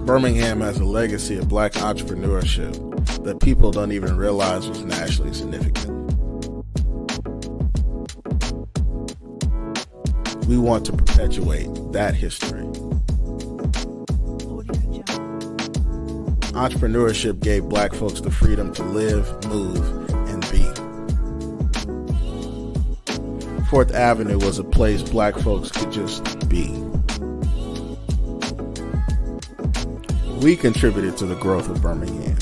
Birmingham has a legacy of Black entrepreneurship that people don't even realize was nationally significant. We want to perpetuate that history. Entrepreneurship gave Black folks the freedom to live, move, and be. 4th Avenue was a place Black folks could just be. We contributed to the growth of Birmingham.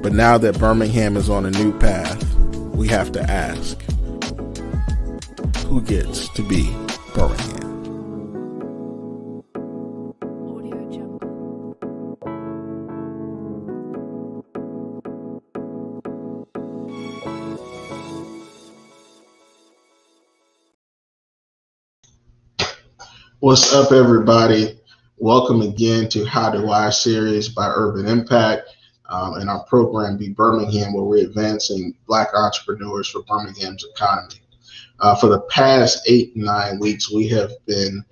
But now that Birmingham is on a new path, we have to ask, who gets to be Birmingham? What's up, everybody? Welcome again to How Do I series by Urban Impact and our program Be Birmingham, where we're advancing Black entrepreneurs for Birmingham's economy. For the past 8-9 weeks, we have been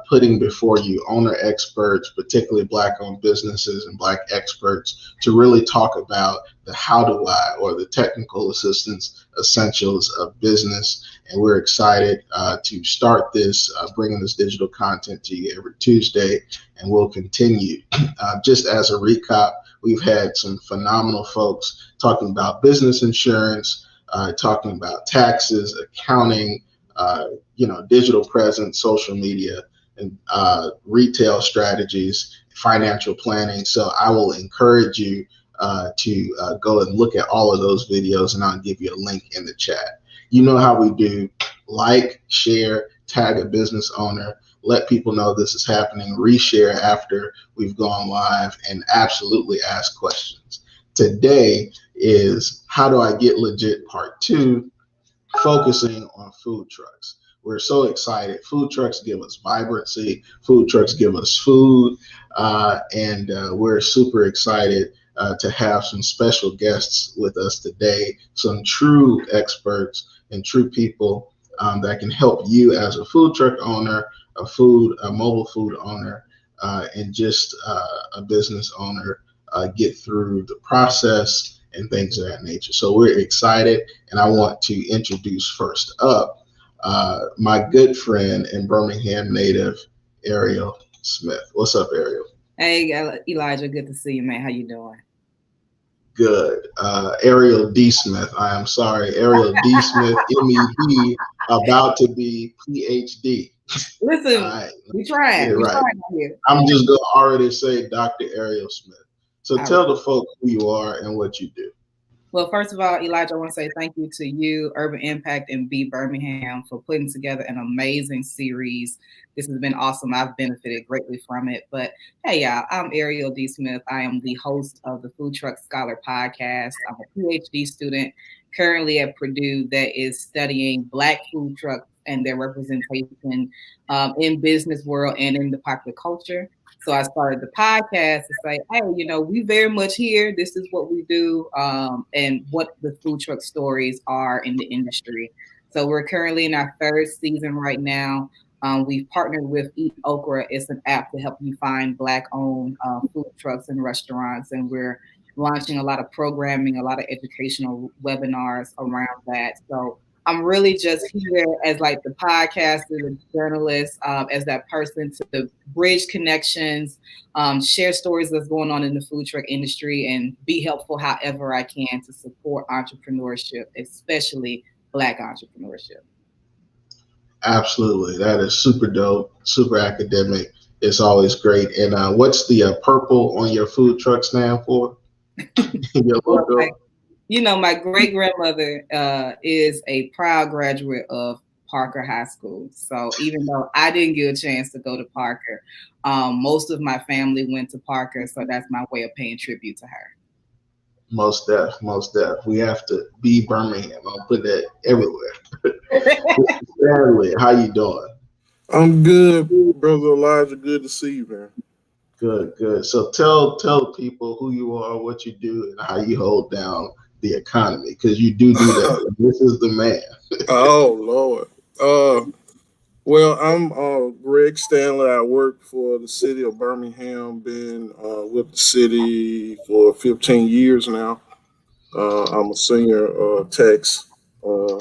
putting before you owner experts, particularly Black-owned businesses and Black experts, to really talk about the how do I, or the technical assistance essentials of business. And we're excited to start this, bringing this digital content to you every Tuesday, and we'll continue. Just as a recap, we've had some phenomenal folks talking about business insurance, talking about taxes, accounting, digital presence, social media, and retail strategies, financial planning. So I will encourage you to go and look at all of those videos, and I'll give you a link in the chat. You know how we do: like, share, tag a business owner, let people know this is happening, reshare after we've gone live, and absolutely ask questions. Today is How Do I Get Legit Part 2, focusing on food trucks. We're so excited. Food trucks give us vibrancy. Food trucks give us food. And we're super excited to have some special guests with us today, some true experts and true people that can help you as a food truck owner, a mobile food owner, and just a business owner get through the process and things of that nature. So we're excited, and I want to introduce first up my good friend and Birmingham native, Ariel Smith. What's up, Ariel? Hey, Elijah, good to see you, man. How you doing? Good. Ariel D. Smith. I am sorry. Ariel D. Smith, MED, about to be PhD. Listen, we trying. Right. Here. I'm just going to already say Dr. Ariel Smith. So tell the folks who you are and what you do. Well, first of all, Elijah, I want to say thank you to you, Urban Impact, and Be Birmingham for putting together an amazing series. This has been awesome. I've benefited greatly from it. But hey, y'all, I'm Ariel D. Smith. I am the host of the Food Truck Scholar podcast. I'm a PhD student currently at Purdue that is studying Black food trucks and their representation in business world and in the popular culture. So I started the podcast to say, hey, we very much here. This is what we do, and what the food truck stories are in the industry. So we're currently in our 3rd season right now. We've partnered with Eat Okra. It's an app to help you find Black-owned food trucks and restaurants. And we're launching a lot of programming, a lot of educational webinars around that. So I'm really just here as like the podcaster, the journalist, as that person to bridge connections, share stories that's going on in the food truck industry, and be helpful however I can to support entrepreneurship, especially Black entrepreneurship. Absolutely. That is super dope, super academic. It's always great. And what's the purple on your food truck stand for? Your logo? My great grandmother is a proud graduate of Parker High School. So even though I didn't get a chance to go to Parker, most of my family went to Parker. So that's my way of paying tribute to her. Most def. We have to be Birmingham. I'll put that everywhere. Stanley, how you doing? I'm good, brother Elijah. Good to see you, man. Good. So tell people who you are, what you do, and how you hold down the economy, because you do that. This is the man. Oh Lord. Well, I'm Greg Stanley. I work for the city of Birmingham. Been with the city for 15 years now. I'm a senior tax uh,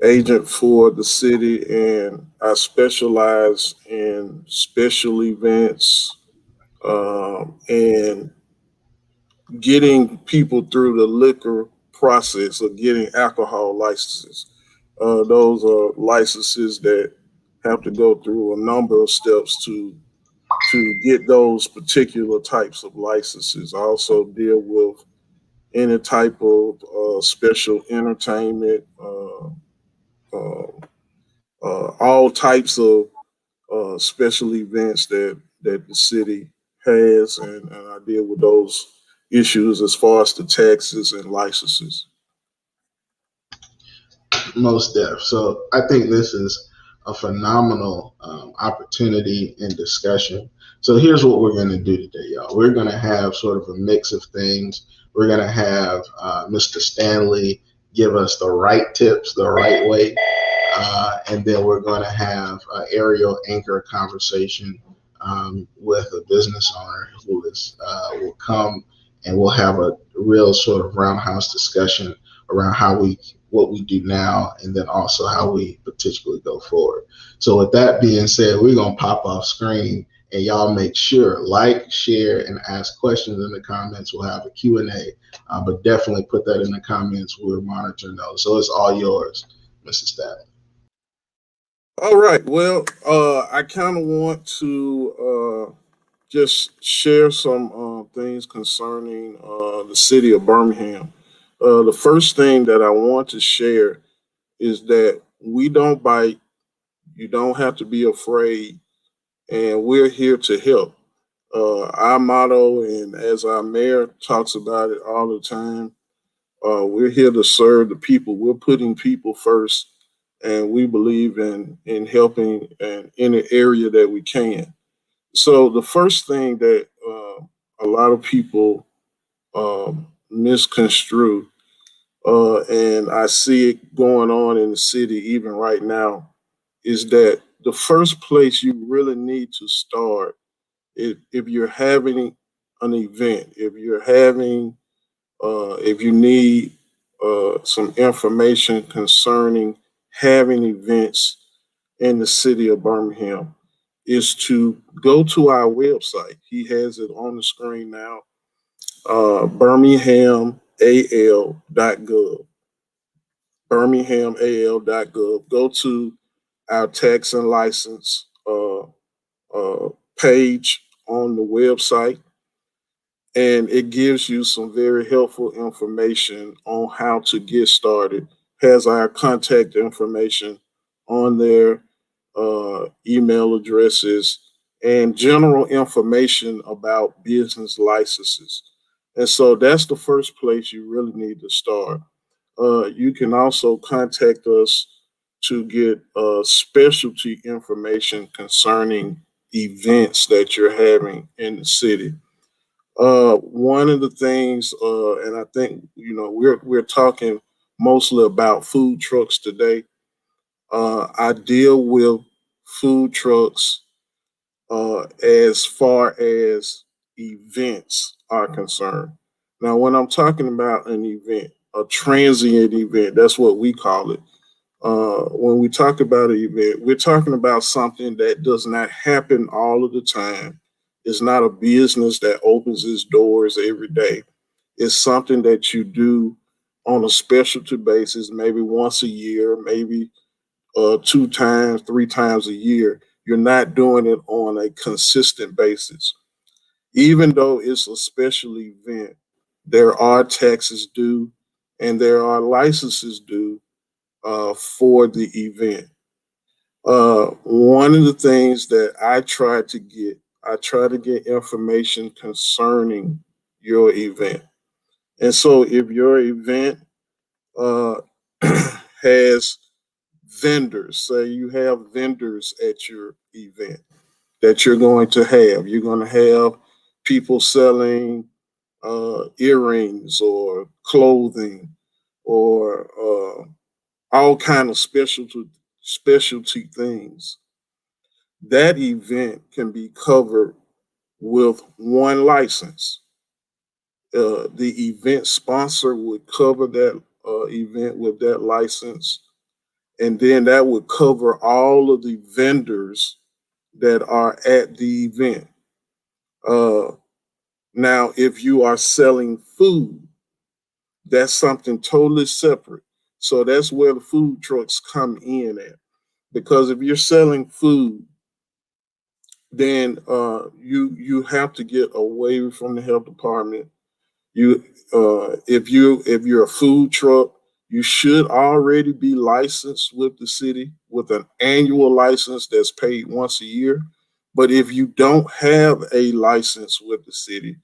agent for the city, and I specialize in special events and getting people through the liquor process of getting alcohol licenses. Those are licenses that have to go through a number of steps to get those particular types of licenses. I also deal with any type of special entertainment, uh, all types of special events that the city has, and I deal with those issues as far as the taxes and licenses. Most def. So I think this is a phenomenal opportunity and discussion. So here's what we're going to do today, y'all. We're going to have sort of a mix of things. We're going to have Mr. Stanley give us the right tips the right way. And then we're going to have Ariel anchor a conversation with a business owner who will come, and we'll have a real sort of roundhouse discussion around what we do now, and then also how we potentially go forward. So with that being said, we're going to pop off screen, and y'all make sure like, share, and ask questions in the comments. We'll have a Q&A, but definitely put that in the comments. We're monitoring those. So it's all yours, Mr. Stanley. All right. Well, I kind of want to just share some things concerning the city of Birmingham. The first thing that I want to share is that we don't bite. You don't have to be afraid, and we're here to help. Our motto, and as our mayor talks about it all the time, we're here to serve the people. We're putting people first, and we believe in helping in any area that we can. So the first thing that a lot of people misconstrue, and I see it going on in the city even right now, is that the first place you really need to start, if you're having an event, if you need some information concerning having events in the city of Birmingham, is to go to our website. He has it on the screen now, birminghamal.gov. Birminghamal.gov. Go to our tax and license page on the website, and it gives you some very helpful information on how to get started. Has our contact information on there, email addresses, and general information about business licenses. And so that's the first place you really need to start. You can also contact us to get specialty information concerning events that you're having in the city. One of the things, and I think we're talking mostly about food trucks today. I deal with food trucks as far as events are concerned. Now, when I'm talking about an event, a transient event, that's what we call it. When we talk about an event, we're talking about something that does not happen all of the time. It's not a business that opens its doors every day. It's something that you do on a specialty basis, maybe once a year, maybe two times, three times a year. You're not doing it on a consistent basis. Even though it's a special event, there are taxes due and there are licenses due for the event. One of the things that I try to get information concerning your event. And so if your event uh, has vendors, say you have vendors at your event that you're going to have people selling earrings or clothing or all kind of specialty things, that event can be covered with one license. The event sponsor would cover that event with that license, and then that would cover all of the vendors that are at the event. Uh, Now, if you are selling food, that's something totally separate. So that's where the food trucks come in at. Because if you're selling food, then you have to get a waiver from the health department. If you're a food truck, you should already be licensed with the city with an annual license that's paid once a year. But if you don't have a license with the city,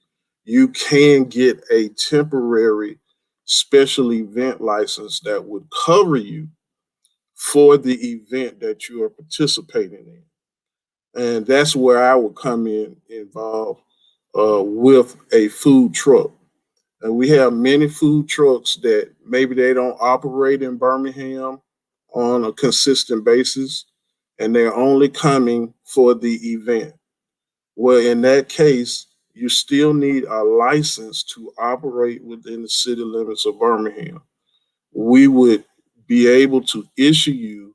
you can get a temporary special event license that would cover you for the event that you are participating in. And that's where I would come in involved with a food truck. And we have many food trucks that maybe they don't operate in Birmingham on a consistent basis, and they're only coming for the event. Well, in that case, you still need a license to operate within the city limits of Birmingham. We would be able to issue you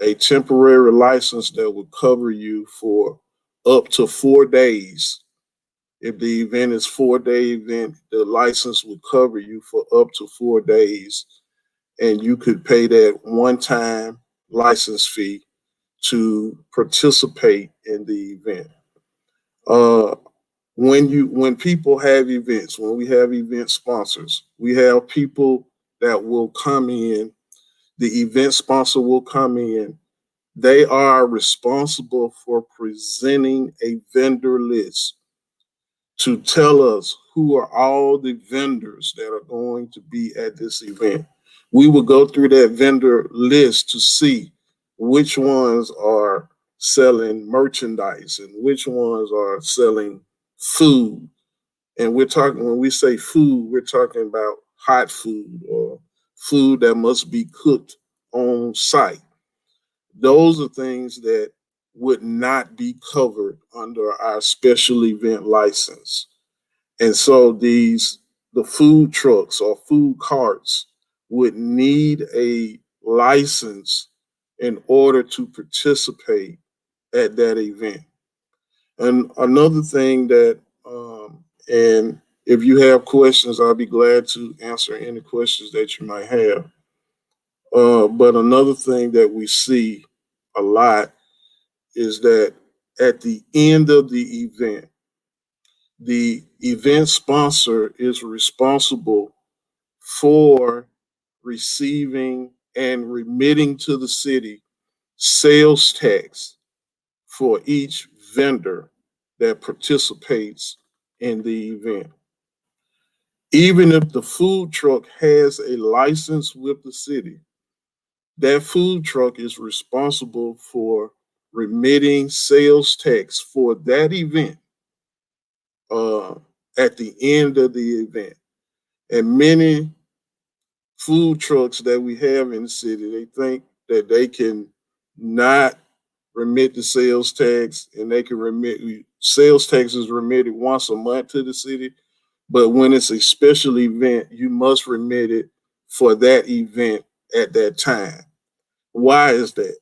a temporary license that would cover you for up to 4 days. If the event is 4 day event, the license would cover you for up to 4 days, and you could pay that one-time license fee to participate in the event. Uh, when people have events, when we have event sponsors, we have people that will come in. The event sponsor will come in. They are responsible for presenting a vendor list to tell us who are all the vendors that are going to be at this event. We will go through that vendor list to see which ones are selling merchandise and which ones are selling food. And we're talking, when we say food, we're talking about hot food or food that must be cooked on site. Those are things that would not be covered under our special event license. And so the food trucks or food carts would need a license in order to participate at that event. And another thing and if you have questions, I'll be glad to answer any questions that you might have. But another thing that we see a lot is that at the end of the event sponsor is responsible for receiving and remitting to the city sales tax for each vendor that participates in the event. Even if the food truck has a license with the city, that food truck is responsible for remitting sales tax for that event uh, at the end of the event. And many food trucks that we have in the city, they think that they can not remit the sales tax, and they can remit sales tax is remitted once a month to the city. But when it's a special event, you must remit it for that event at that time. Why is that?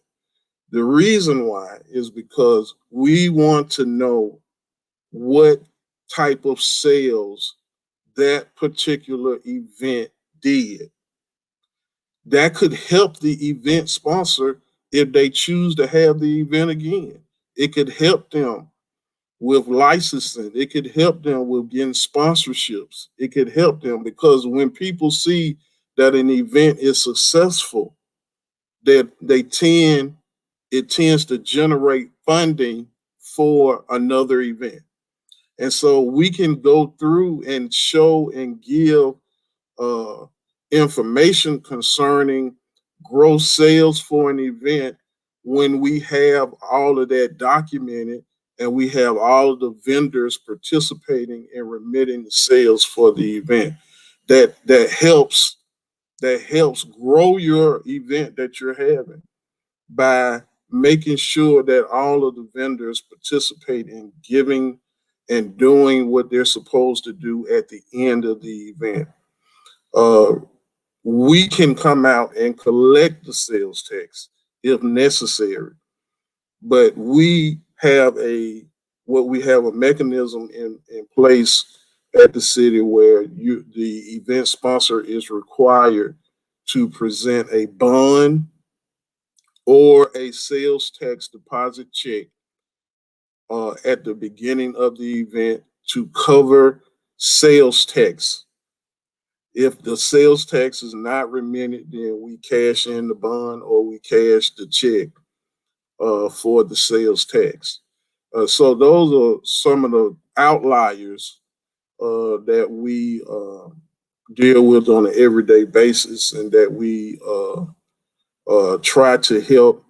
The reason why is because we want to know what type of sales that particular event did. That could help the event sponsor if they choose to have the event again. It could help them with licensing. It could help them with getting sponsorships. It could help them because when people see that an event is successful, that it tends to generate funding for another event. And so we can go through and show and give uh, information concerning gross sales for an event when we have all of that documented and we have all of the vendors participating and remitting the sales for the event. That helps grow your event that you're having. by making sure that all of the vendors participate in giving and doing what they're supposed to do at the end of the event. We can come out and collect the sales tax if necessary, but we have a mechanism in place at the city where the event sponsor is required to present a bond or a sales tax deposit check at the beginning of the event to cover sales tax. If the sales tax is not remitted, then we cash in the bond or we cash the check for the sales tax. So those are some of the outliers that we deal with on an everyday basis, and that we try to help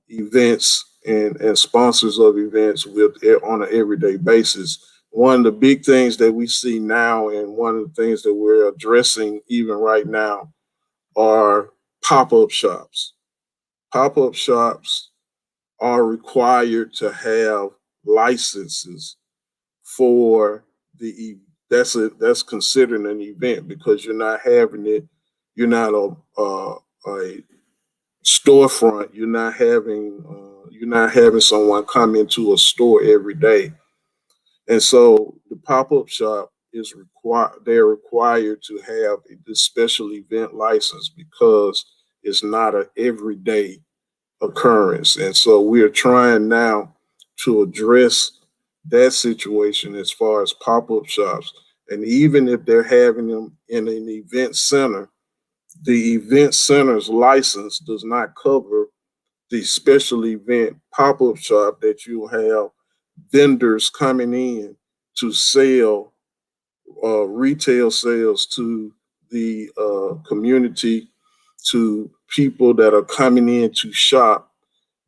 events and sponsors of events with on an everyday basis. One of the big things that we see now, and one of the things that we're addressing even right now, are pop-up shops. Pop-up shops are required to have licenses for that's considered an event, because you're not a storefront. You're not having someone come into a store every day. And so the pop-up shop is they're required to have this special event license, because it's not an everyday occurrence. And so we're trying now to address that situation as far as pop-up shops. And even if they're having them in an event center, the event center's license does not cover the special event pop-up shop that you have vendors coming in to sell retail sales to the community, to people that are coming in to shop.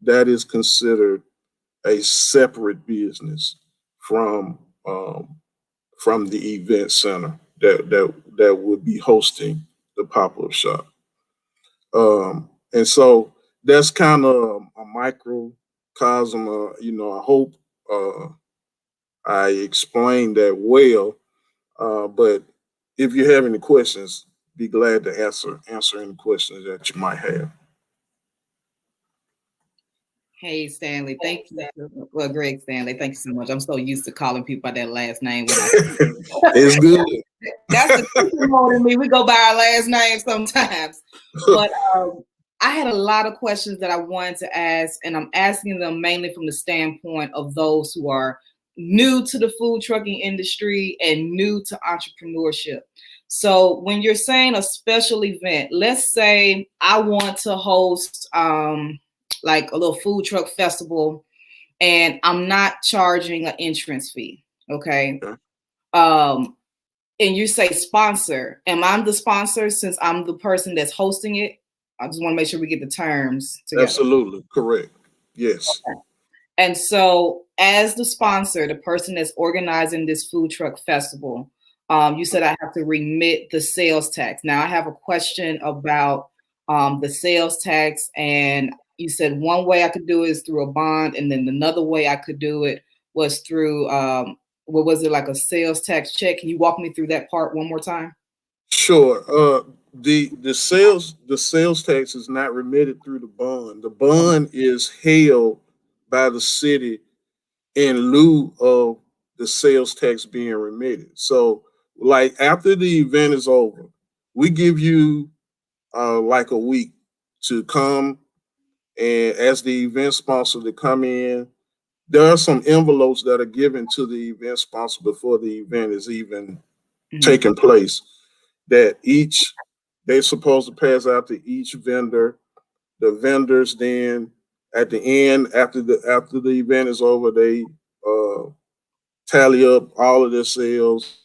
That is considered a separate business from the event center that would be hosting the pop-up shop. And so that's kind of a microcosm. I hope I explained that well. But if you have any questions, be glad to answer any questions that you might have. Hey, Stanley, thank you. Well, Greg Stanley, thank you so much. I'm so used to calling people by their last name. It's good. That's the more than me. We go by our last name sometimes. But I had a lot of questions that I wanted to ask, and I'm asking them mainly from the standpoint of those who are new to the food trucking industry and new to entrepreneurship. So when you're saying a special event, let's say I want to host like a little food truck festival, and I'm not charging an entrance fee. Okay. And you say sponsor. Am I the sponsor since I'm the person that's hosting it? I just want to make sure we get the terms together. Absolutely correct. Yes. Okay. And so as the sponsor, the person that's organizing this food truck festival, you said I have to remit the sales tax. Now I have a question about the sales tax, and you said one way I could do it is through a bond, and then another way I could do it was through what was it, like a sales tax check? Can you walk me through that part one more time? Sure. The sales tax is not remitted through the bond. The bond is held by the city in lieu of the sales tax being remitted. So, like, after the event is over, we give you like a week to come, and as the event sponsor to come in. There are some envelopes that are given to the event sponsor before the event is even taking place, that they're supposed to pass out to each vendor. The vendors then at the end, after the event is over, they tally up all of their sales.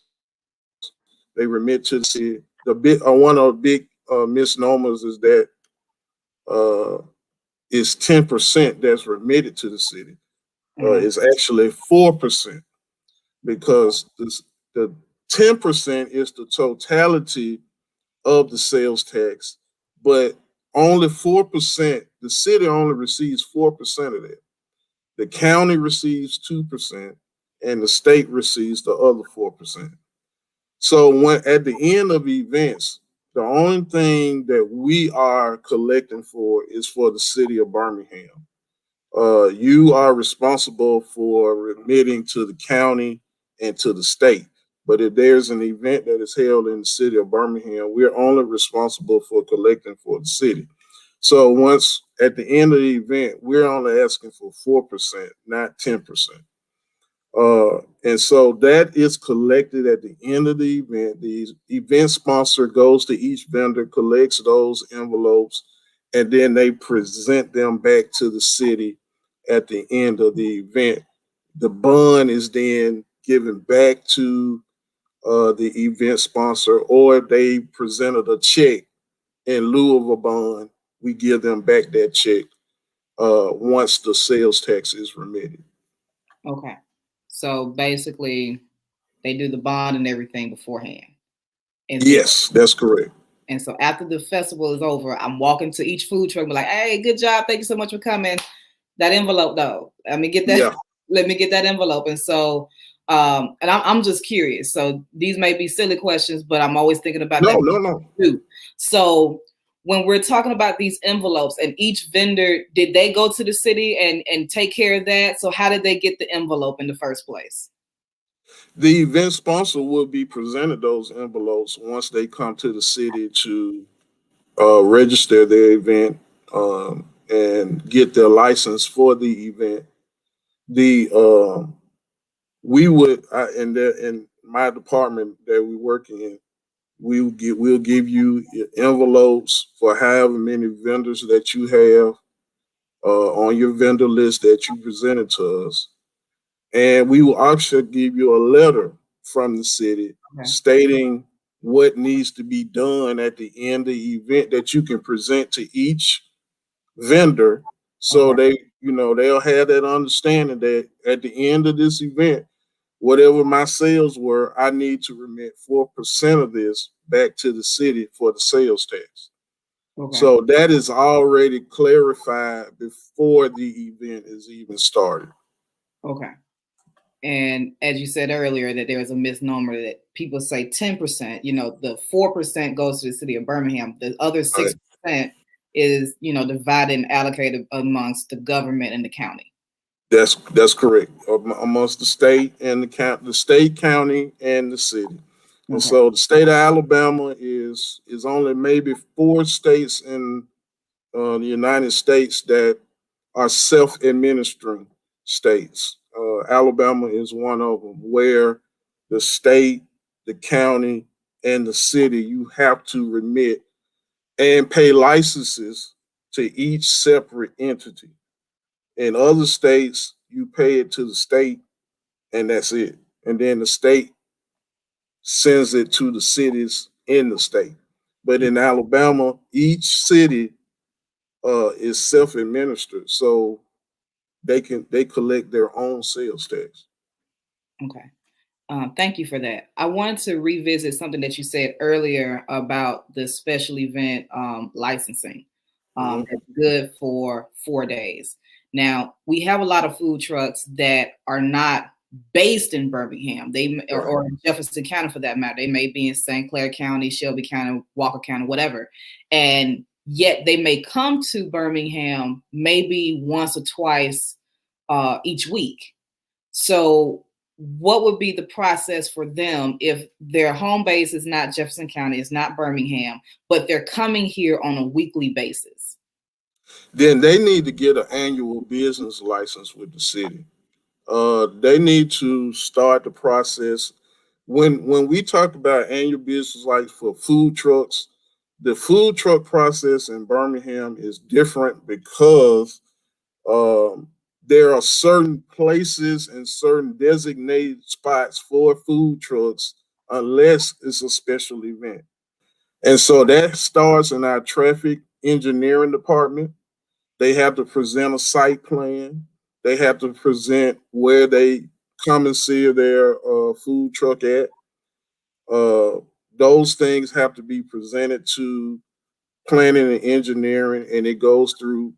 They remit to the city. One of the big misnomers is that it's 10% that's remitted to the city. It's actually 4%, because the 10% is the totality of the sales tax, but only 4%, the city only receives 4% of that. The county receives 2%, and the state receives the other 4%. So when at the end of events, the only thing that we are collecting for is for the city of Birmingham. You are responsible for remitting to the county and to the state. But if there's an event that is held in the city of Birmingham, we're only responsible for collecting for the city. So once at the end of the event, we're only asking for 4%, not 10%. And so that is collected at the end of the event. The event sponsor goes to each vendor, collects those envelopes, and then they present them back to the city at the end of the event. The bond is then given back to the event sponsor, or if they presented a check in lieu of a bond, we give them back that check once the sales tax is remitted. Okay. So basically, they do the bond and everything beforehand. And yes, that's correct. And so after the festival is over, I'm walking to each food truck and be like, hey, good job. Thank you so much for coming. That envelope, though. Let me get that. Yeah. Let me get that envelope. And so, and I'm just curious. So these may be silly questions, but I'm always thinking about that. No. Too. So when we're talking about these envelopes and each vendor, did they go to the city and take care of that? So how did they get the envelope in the first place? The event sponsor will be presented those envelopes once they come to the city to register their event and get their license for the event. We would in my department that we work in, we'll give you envelopes for however many vendors that you have on your vendor list that you presented to us. And we will also give you a letter from the city stating what needs to be done at the end of the event that you can present to each vendor. So they'll have that understanding that at the end of this event, whatever my sales were, I need to remit 4% of this back to the city for the sales tax. Okay. So that is already clarified before the event is even started. Okay. And as you said earlier, that there is a misnomer that people say 10%, the 4% goes to the city of Birmingham. The other 6% is, divided and allocated amongst the government and the county. That's correct. Amongst the state and the state, county, and the city. And so the state of Alabama is only maybe 4 states in the United States that are self-administering states. Alabama is one of them, where the state, the county, and the city, you have to remit and pay licenses to each separate entity. In other states, you pay it to the state, and that's it. And then the state sends it to the cities in the state. But in Alabama, each city is self-administered, so they collect their own sales tax. Okay. Thank you for that. I wanted to revisit something that you said earlier about the special event licensing. That's good for 4 days. Now, we have a lot of food trucks that are not based in Birmingham. Or in Jefferson County, for that matter. They may be in St. Clair County, Shelby County, Walker County, whatever. And yet they may come to Birmingham maybe once or twice each week. So what would be the process for them if their home base is not Jefferson County, it's not Birmingham, but they're coming here on a weekly basis? Then they need to get an annual business license with the city. They need to start the process. When we talk about annual business license for food trucks, the food truck process in Birmingham is different because there are certain places and certain designated spots for food trucks unless it's a special event. And so that starts in our traffic engineering department. They have to present a site plan. They have to present where they come and see their food truck at. Those things have to be presented to planning and engineering, and it goes through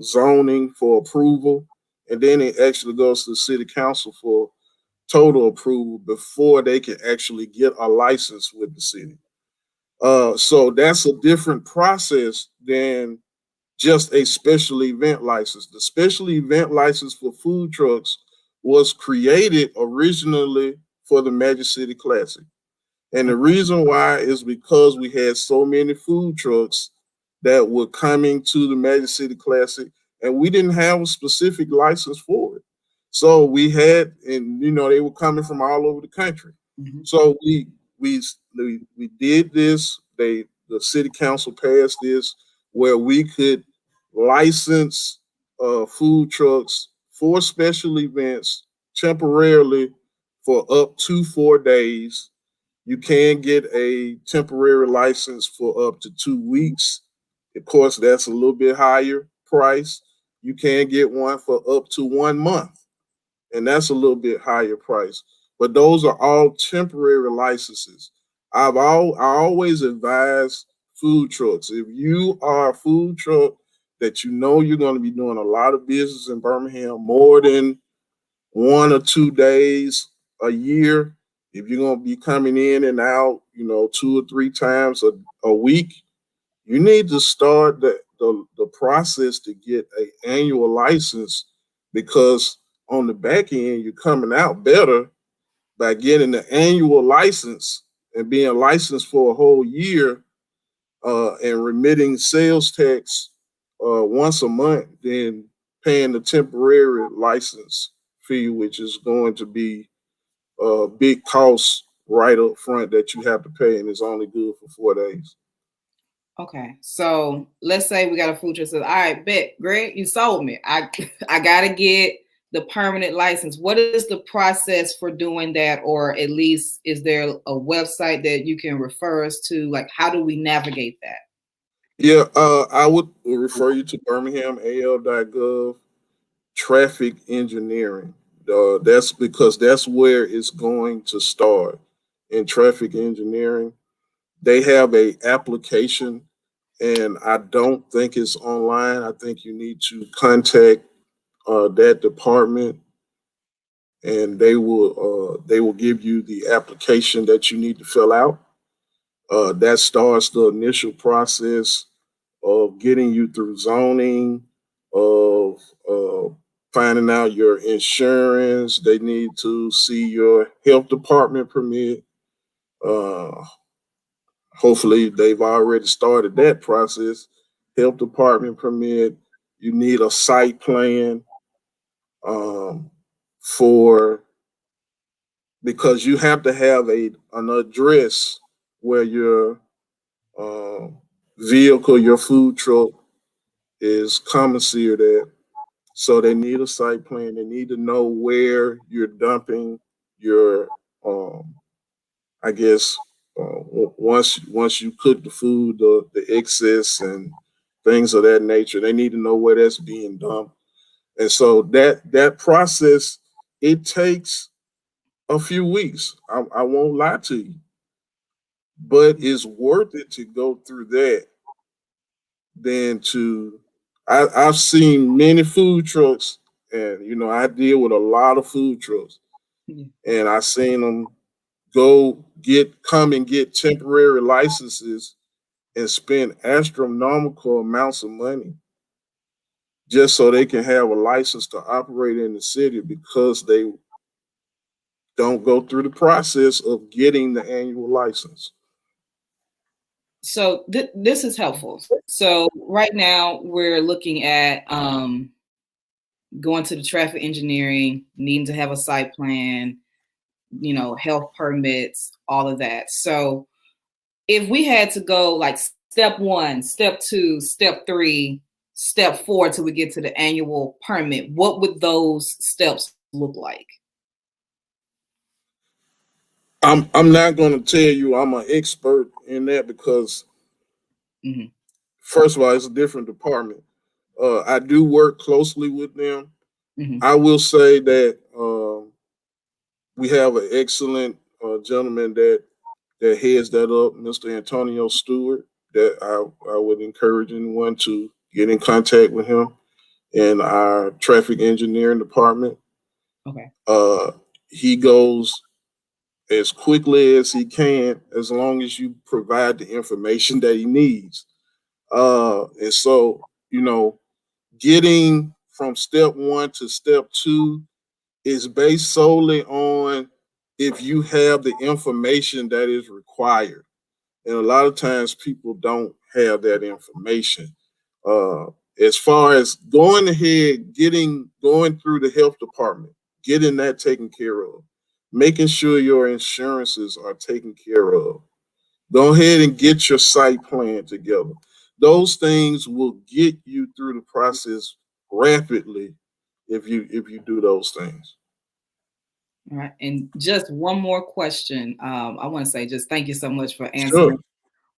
zoning for approval, and then it actually goes to the city council for total approval before they can actually get a license with the city. So that's a different process than just a special event license. The special event license for food trucks was created originally for the Magic City Classic. And the reason why is because we had so many food trucks that were coming to the Magic City Classic, and we didn't have a specific license for it. So we had, and they were coming from all over the country. Mhm. So we did this. The city council passed this where we could license food trucks for special events temporarily for up to 4 days. You can get a temporary license for up to 2 weeks. Of course, that's a little bit higher price. You can get one for up to 1 month, and that's a little bit higher price. But those are all temporary licenses. I always advise food trucks. If you are a food truck that you're going to be doing a lot of business in Birmingham, more than 1 or 2 days a year, if you're going to be coming in and out, 2 or 3 times a week, you need to start the process to get an annual license, because on the back end, you're coming out better by getting the annual license and being licensed for a whole year, and remitting sales tax once a month than paying the temporary license fee, which is going to be a big cost right up front that you have to pay, and it's only good for 4 days. Okay, so let's say we got a food truck says, all right, bet, Greg, you sold me. I gotta get the permanent license. What is the process for doing that? Or at least, is there a website that you can refer us to? Like, how do we navigate that? Yeah, I would refer you to birminghamal.gov traffic engineering. That's because that's where it's going to start in traffic engineering. They have a application, and I don't think it's online. I think you need to contact that department, and they will give you the application that you need to fill out. That starts the initial process of getting you through zoning, of finding out your insurance. They need to see your health department permit. Uh, Hopefully, they've already started that process. Health department permit. You need a site plan um, for because you have to have an address where your uh, vehicle, your food truck is commissared at. So they need a site plan. They need to know where you're dumping your, I guess, once you cook the food, the excess and things of that nature. They need to know where that's being dumped. And so that process, it takes a few weeks. I won't lie to you, but it's worth it to go through that than to. I've seen many food trucks, and I deal with a lot of food trucks, Yeah. and I've seen them come and get temporary licenses and spend astronomical amounts of money just so they can have a license to operate in the city, because they don't go through the process of getting the annual license. So this is helpful. So right now we're looking at going to the traffic engineering, needing to have a site plan, health permits, all of that. So if we had to go like step 1, step 2, step 3, step 4 till we get to the annual permit, what would those steps look like? I'm not going to tell you I'm an expert in that, because Mm-hmm. first of all, it's a different department. I do work closely with them. Mm-hmm. I will say that we have an excellent gentleman that heads that up, Mr. Antonio Stewart, that I would encourage anyone to get in contact with him in our traffic engineering department. Okay. He goes as quickly as he can, as long as you provide the information that he needs. And so, getting from step 1 to step 2 is based solely on if you have the information that is required. And a lot of times people don't have that information. As far as going ahead, going through the health department, getting that taken care of, making sure your insurances are taken care of. Go ahead and get your site plan together. Those things will get you through the process rapidly if you do those things. All right. And just one more question. I want to say just thank you so much for answering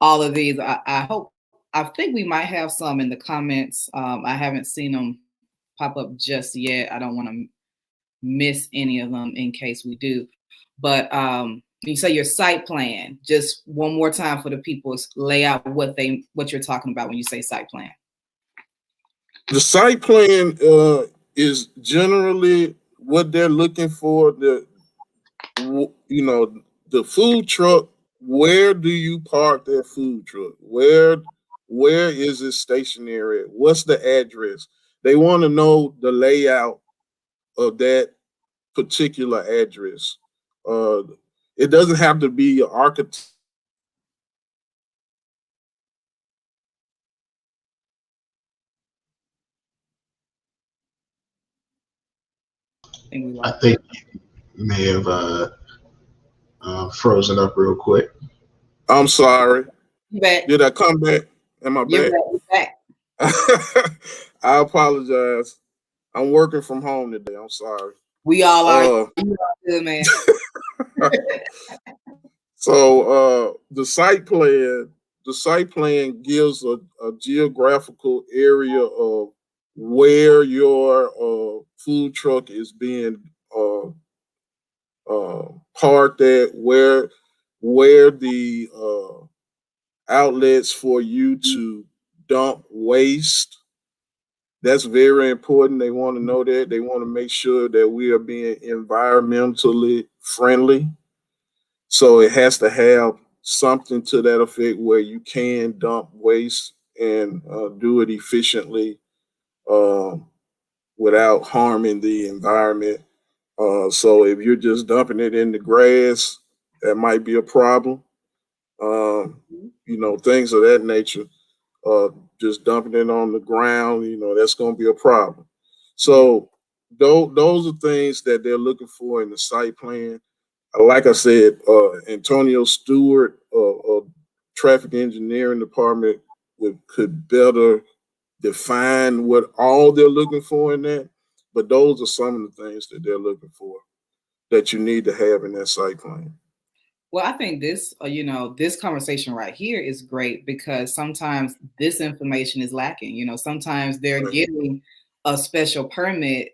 all of these. I think we might have some in the comments. I haven't seen them pop up just yet. I don't want to miss any of them in case we do. But you say your site plan, just one more time for the people, lay out what you're talking about when you say site plan. The site plan is generally what they're looking for. The food truck. Where do you park that food truck? Where is it stationary? What's the address? They want to know the layout of that particular address. It doesn't have to be an architect. I think you may have frozen up real quick. I'm sorry. Back. Did I come back? Am I back? You're back. I apologize. I'm working from home today. I'm sorry. We all are. You are good, man. So the site plan gives a geographical area of where your food truck is being parked at, where the outlets for you to dump waste. That's very important. They want to know that. They want to make sure that we are being environmentally friendly. So it has to have something to that effect where you can dump waste and do it efficiently without harming the environment. So if you're just dumping it in the grass, that might be a problem. Things of that nature. Just dumping it on the ground, that's going to be a problem. So those are things that they're looking for in the site plan. Like I said, Antonio Stewart of traffic engineering department could better define what all they're looking for in that. But those are some of the things that they're looking for that you need to have in that site plan. Well, I think this, this conversation right here is great because sometimes this information is lacking. Sometimes they're getting a special permit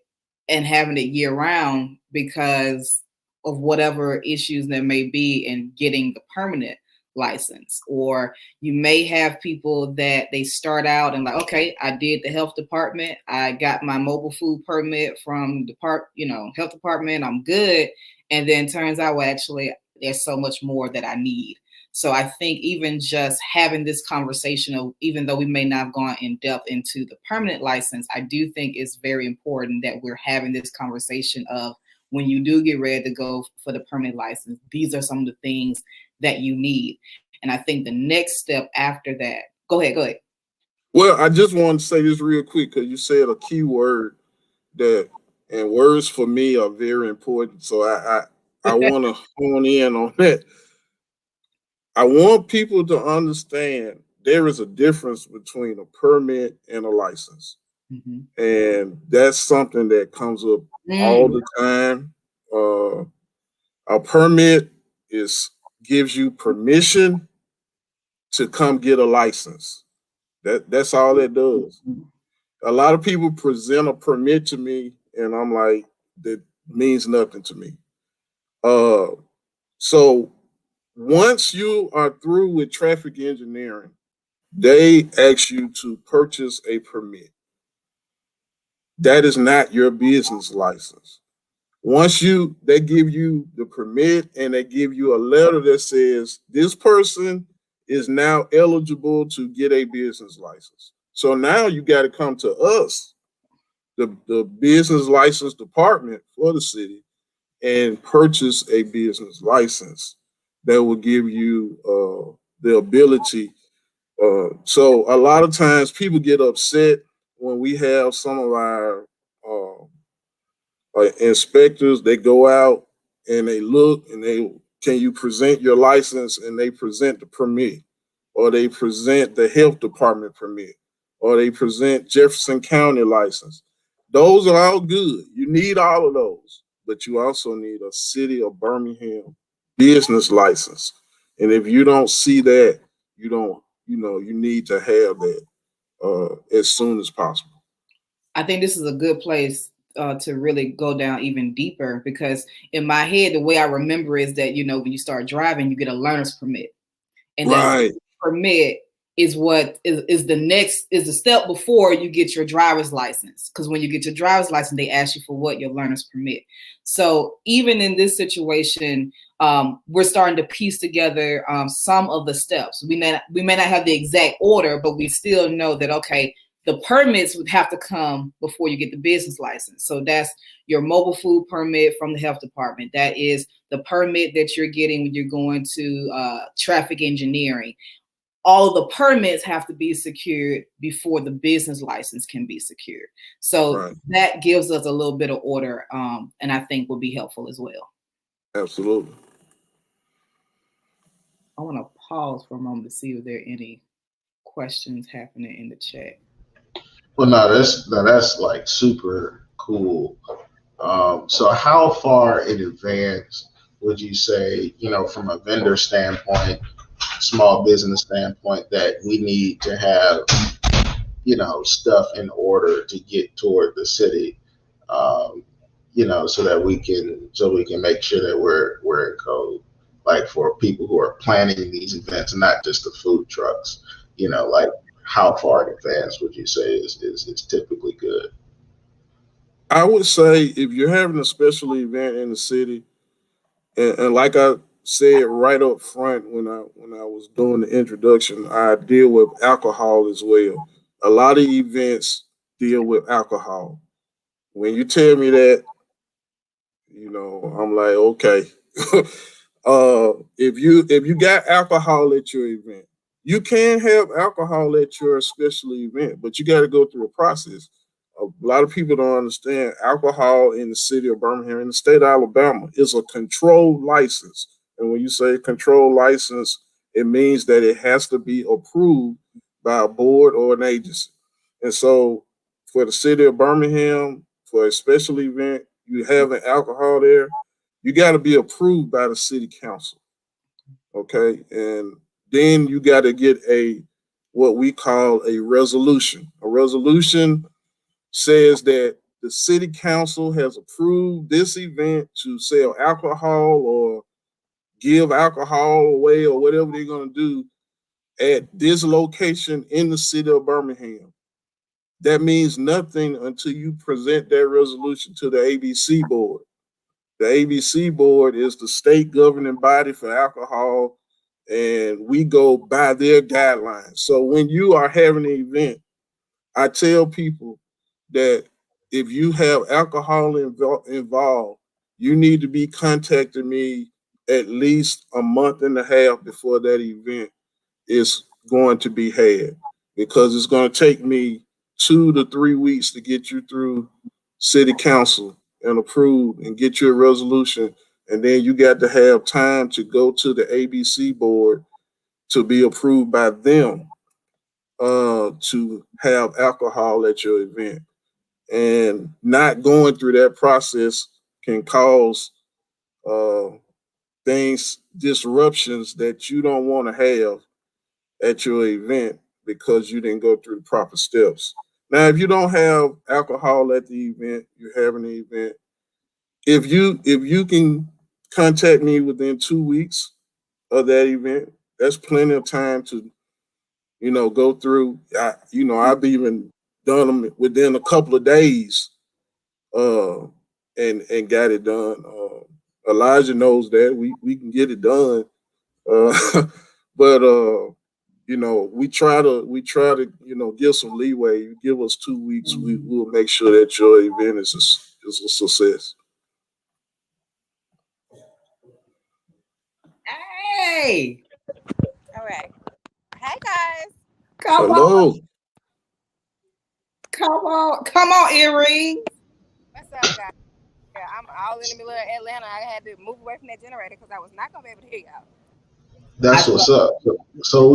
and having it year round because of whatever issues there may be in getting the permanent license. Or you may have people that they start out and like, okay, I did the health department. I got my mobile food permit from health department. I'm good. And then turns out, well, actually, there's so much more that I need. So I think even just having this conversation of, even though we may not have gone in depth into the permanent license, I do think it's very important that we're having this conversation of when you do get ready to go for the permanent license, these are some of the things that you need. And I think the next step after that, go ahead. Well, I just want to say this real quick because you said a key word and words for me are very important. So I want to hone in on that. I want people to understand there is a difference between a permit and a license. Mm-hmm. And that's something that comes up all the time. A permit gives you permission to come get a license. That's all it does. A lot of people present a permit to me and I'm like, that means nothing to me. So once you are through with traffic engineering They ask you to purchase a permit. That is not your business license. Once they give you the permit and they give you a letter that says this person is now eligible to get a business license. So now you got to come to us, the business license department for the city, and purchase a business license that will give you the ability. So a lot of times people get upset when we have some of our inspectors. They go out and they look and can you present your license, and they present the permit, or they present the health department permit, or they present Jefferson County license. Those are all good. You need all of those, but you also need a city of Birmingham business license. And if you don't see that, you need to have that as soon as possible. I think this is a good place to really go down even deeper, because in my head, the way I remember is that, when you start driving, you get a learner's permit. And right. That permit is what is the step before you get your driver's license. Because when you get your driver's license, they ask you for what? Your learner's permit. So even in this situation, we're starting to piece together some of the steps. We may not have the exact order, but we still know that, okay, the permits would have to come before you get the business license. So that's your mobile food permit from the health department. That is the permit that you're getting when you're going to traffic engineering. All of the permits have to be secured before the business license can be secured. So That gives us a little bit of order, and I think will be helpful as well. Absolutely. I want to pause for a moment to see if there are any questions happening in the chat. Well, no, that's like super cool. So how far in advance would you say, from a vendor standpoint, small business standpoint, that we need to have, stuff in order to get toward the city, so that we can make sure that we're in code, like for people who are planning these events, not just the food trucks, like how far in advance would you say is typically good? I would say if you're having a special event in the city, and like I said right up front when I was doing the introduction, I deal with alcohol as well. A lot of events deal with alcohol. When you tell me that, I'm like, okay. If you got alcohol at your event, you can have alcohol at your special event, but you got to go through a process. A lot of people don't understand alcohol in the city of Birmingham, in the state of Alabama, is a controlled license. And when you say controlled license, it means that it has to be approved by a board or an agency. And so for the city of Birmingham, for a special event, you have an alcohol there, you got to be approved by the city council. Okay. And then you got to get what we call a resolution. A resolution says that the city council has approved this event to sell alcohol or give alcohol away or whatever they're going to do at this location in the city of Birmingham. That means nothing until you present that resolution to the ABC board. The ABC board is the state governing body for alcohol, and we go by their guidelines. So when you are having an event, I tell people that if you have alcohol involved, you need to be contacting me at least a month and a half before that event is going to be had, because it's going to take me 2 to 3 weeks to get you through city council and approve and get you a resolution. And then you got to have time to go to the ABC board to be approved by them to have alcohol at your event. And not going through that process can cause disruptions that you don't want to have at your event because you didn't go through the proper steps. Now, if you don't have alcohol at the event, you're having an event, if you can contact me within 2 weeks of that event, that's plenty of time to go through. I've even done them within a couple of days, and got it done. Elijah knows that we can get it done, but we try to give some leeway. You give us 2 weeks, we'll make sure that your event is a success. Hey. All right. Hey guys. Hello. Come on, earring. What's up, guys? Yeah, I'm all in the middle of Atlanta. I had to move away from that generator because I was not gonna be able to hear y'all. That's what's up. So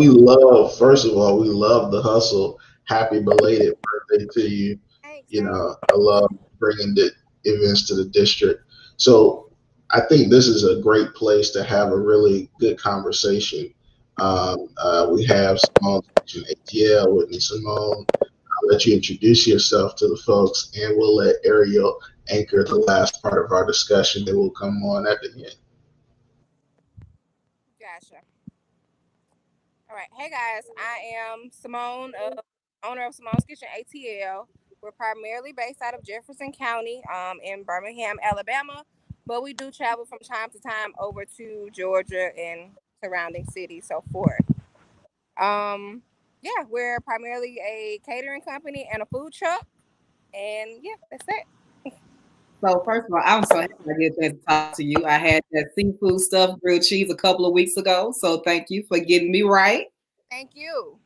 first of all, we love the hustle. Happy belated birthday to you. Thanks. I love bringing the events to the district. So I think this is a great place to have a really good conversation. We have Simone, ATL, Whitney, Simone. I'll let you introduce yourself to the folks, and we'll let Ariel anchor the last part of our discussion that will come on at the end. Gotcha. All right. Hey guys, I am Simone, owner of Simone's Kitchen ATL. We're primarily based out of Jefferson County, in Birmingham, Alabama, but we do travel from time to time over to Georgia and surrounding cities, so forth. Yeah, we're primarily a catering company and a food truck, and yeah, that's it. So first of all, I'm so happy I get to talk to you. I had that seafood stuffed grilled cheese a couple of weeks ago, so thank you for getting me right. Thank you.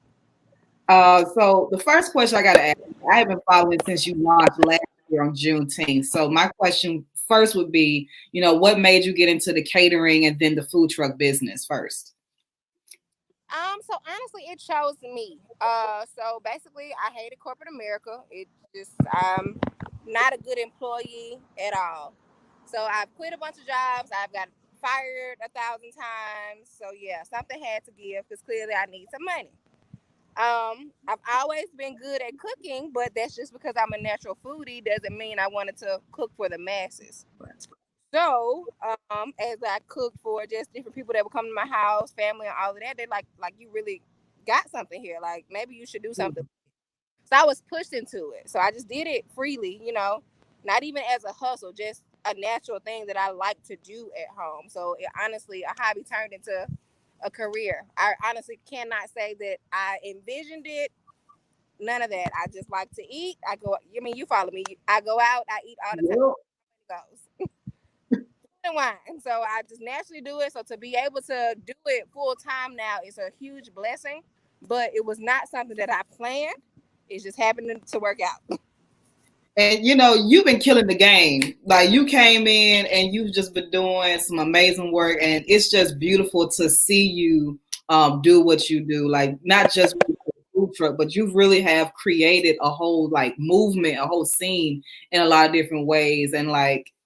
So the first question I got to ask, I have been following since you launched last year on Juneteenth. So my question first would be, what made you get into the catering and then the food truck business first? So honestly, it chose me. So basically, I hated corporate America. I'm not a good employee at all. So I've quit a bunch of jobs. I've got fired 1,000 times. So yeah, something had to give because clearly I need some money. I've always been good at cooking, but that's just because I'm a natural foodie doesn't mean I wanted to cook for the masses. So, as I cooked for just different people that would come to my house, family and all of that, they're like you really got something here. Like maybe you should do something. So I was pushed into it. So I just did it freely, not even as a hustle, just a natural thing that I like to do at home. So honestly, a hobby turned into a career. I honestly cannot say that I envisioned it. None of that. I just like to eat. You follow me. I go out, I eat all the time. It goes. And wine. So I just naturally do it. So to be able to do it full time now is a huge blessing. But it was not something that I planned. It just happened to work out. And you've been killing the game. Like you came in and you've just been doing some amazing work, and it's just beautiful to see you do what you do. Like not just with the food truck, but you really have created a whole movement, a whole scene in a lot of different ways, and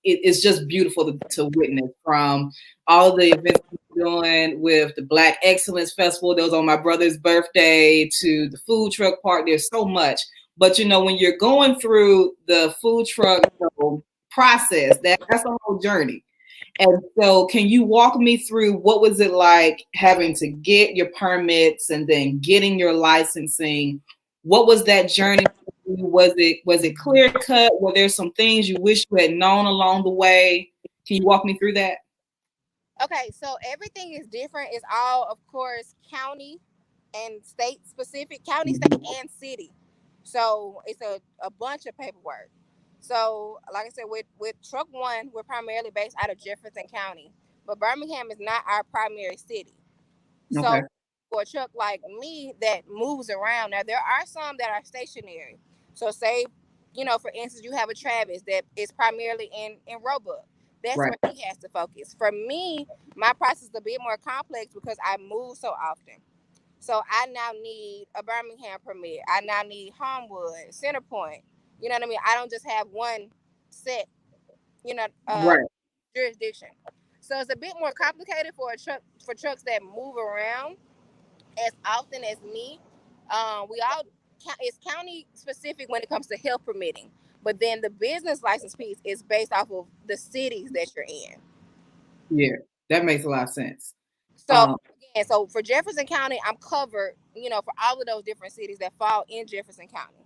it's just beautiful to witness, from all the events you're doing with the Black Excellence Festival that was on my brother's birthday to the food truck part. There's so much. But when you're going through the food truck process, that's a whole journey. And so can you walk me through what was it like having to get your permits and then getting your licensing? What was that journey? Was it clear cut? Were there some things you wish you had known along the way? Can you walk me through that? Okay, so everything is different. It's all, of course, county and state specific, county, state, and city. So it's a bunch of paperwork. So like I said, with Truck One, we're primarily based out of Jefferson County, but Birmingham is not our primary city. So Okay. for a truck like me that moves around, now there are some that are stationary. So say, for instance, you have a Travis that is primarily in Roebuck. That's right. where he has to focus. For me, my process is a bit more complex because I move so often. So I now need a Birmingham permit. I now need Homewood, Centerpoint. You know what I mean? I don't just have one set, right. jurisdiction. So it's a bit more complicated for trucks that move around as often as me. It's county specific when it comes to health permitting, but then the business license piece is based off of the cities that you're in. Yeah, that makes a lot of sense. So again, And so for Jefferson County, I'm covered, for all of those different cities that fall in Jefferson County.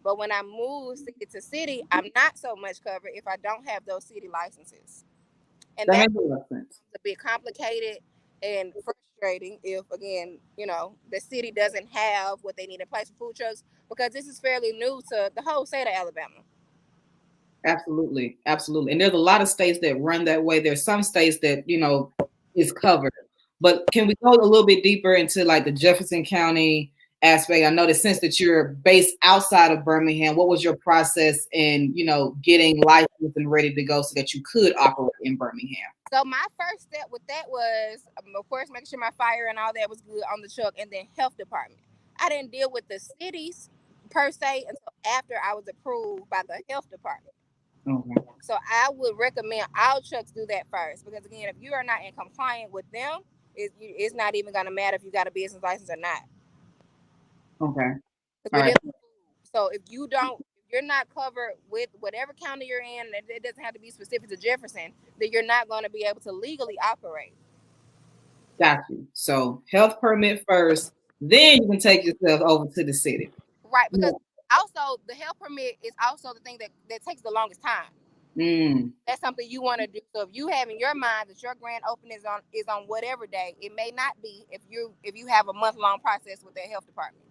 But when I move city to city, I'm not so much covered if I don't have those city licenses. And That that's makes a lot of sense. a bit complicated and frustrating if, again, the city doesn't have what they need in place for food trucks, because this is fairly new to the whole state of Alabama. Absolutely. Absolutely. And there's a lot of states that run that way. There's some states that, is covered. But can we go a little bit deeper into like the Jefferson County aspect? I know that since that you're based outside of Birmingham, what was your process in, getting licensed and ready to go so that you could operate in Birmingham? So my first step with that was, of course, making sure my fire and all that was good on the truck, and then health department. I didn't deal with the cities per se until after I was approved by the health department. Okay. So I would recommend all trucks do that first, because again, if you are not in compliance with them, it's not even going to matter if you got a business license or not. Okay. All right. So if you're not covered with whatever county you're in, it doesn't have to be specific to Jefferson, then you're not going to be able to legally operate. Got you. So health permit first, then you can take yourself over to the city. Right, because also the health permit is also the thing that takes the longest time. That's something you want to do. So if you have in your mind that your grand opening is on whatever day, it may not be if you have a month-long process with the health department.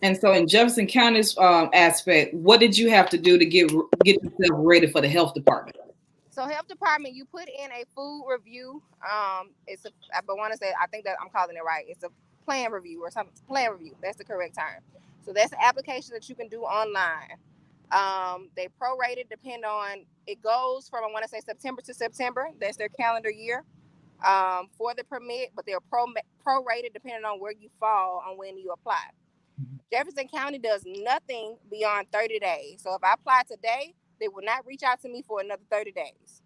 And so in Jefferson County's aspect, what did you have to do to get yourself ready for the health department? So health department, you put in a food review. I want to say, I think that I'm calling it right. It's a plan review or something. Plan review. That's the correct term. So that's an application that you can do online. They prorated depend on, it goes from, I want to say September to September. That's their calendar year for the permit, but they're prorated depending on where you fall on when you apply. Jefferson County does nothing beyond 30 days. So if I apply today, they will not reach out to me for another 30 days.